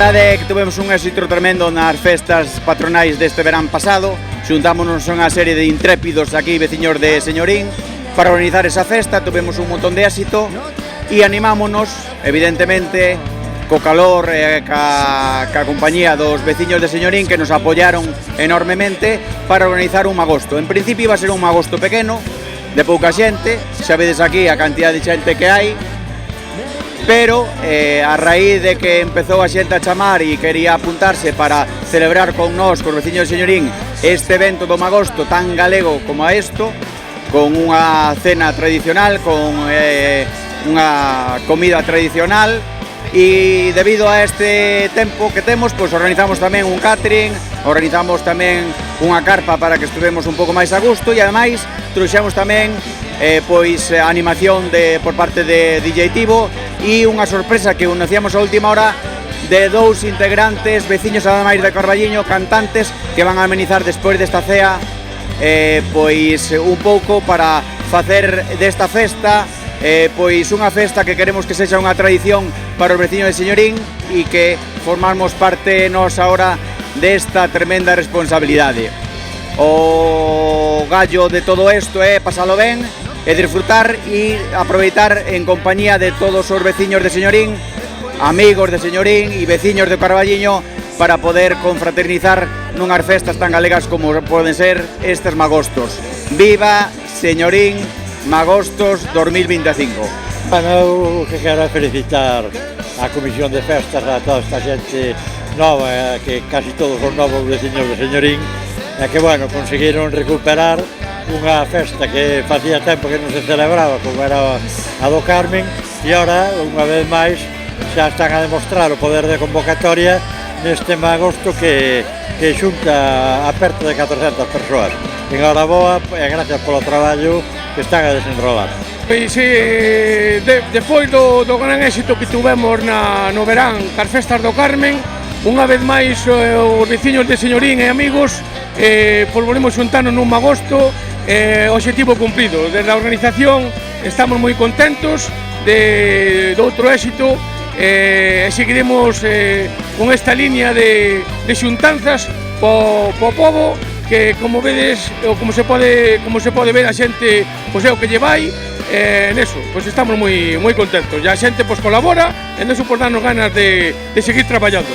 A verdade é que tivemos un éxito tremendo nas festas patronais deste verán pasado. Xuntámonos a unha serie de intrépidos aquí, veciños de Señorín, para organizar esa festa. Tuvemos un montón de éxito e animámonos, evidentemente, co calor e ca compañía dos veciños de Señorín, que nos apoyaron enormemente para organizar un magosto. En principio iba a ser un magosto pequeno, de pouca xente, xa vedes aquí a cantidad de xente que hai, pero a raíz de que empezou a xente a chamar e quería apuntarse para celebrar con nós, cos veciños de Señorín, este evento do magosto tan galego como a isto, con unha cena tradicional, con unha comida tradicional, e debido a este tempo que temos, pois organizamos tamén un catering, organizamos tamén unha carpa para que estuvemos un pouco máis a gusto, e ademais trouxemos tamén pois animación por parte de DJ Tivo e unha sorpresa que anunciamos a última hora de dous integrantes, veciños ademais de Carballiño, cantantes, que van a amenizar despois desta cea pois un pouco para facer desta festa pois unha festa que queremos que sexa unha tradición para os veciños de Señorín e que formamos parte nós ahora desta tremenda responsabilidade. O gallo de todo isto é pasalo ben e disfrutar e aproveitar en compañía de todos os veciños de Señorín, amigos de Señorín e veciños de Carballiño, para poder confraternizar nunhas festas tan galegas como poden ser estes magostos. Viva Señorín Magostos 2025. Bueno, eu que quero felicitar a Comisión de Festas, a toda esta xente nova, que casi todos os novos veciños de Señorín, e que, bueno, conseguiron recuperar unha festa que facía tempo que non se celebraba, como era a do Carmen, e ahora, unha vez máis, xa están a demostrar o poder de convocatoria neste magosto que xunta a perto de 400 persoas. Enhoraboa e gracias polo traballo que están a desenrolar. Pois despois do gran éxito que tivemos no verán cas festas do Carmen, unha vez máis os veciños de Señorín e amigos pois volvemos xuntarnos nun magosto, obxectivo cumprido. Desde a organización estamos moi contentos de outro éxito e seguiremos con esta línea de xuntanzas po pobo, que como vedes, ou como se pode ver, a xente pois é o que lle vai, neso, pois estamos moi contentos, e a xente pois colabora, e neso pois darnos ganas de seguir traballando.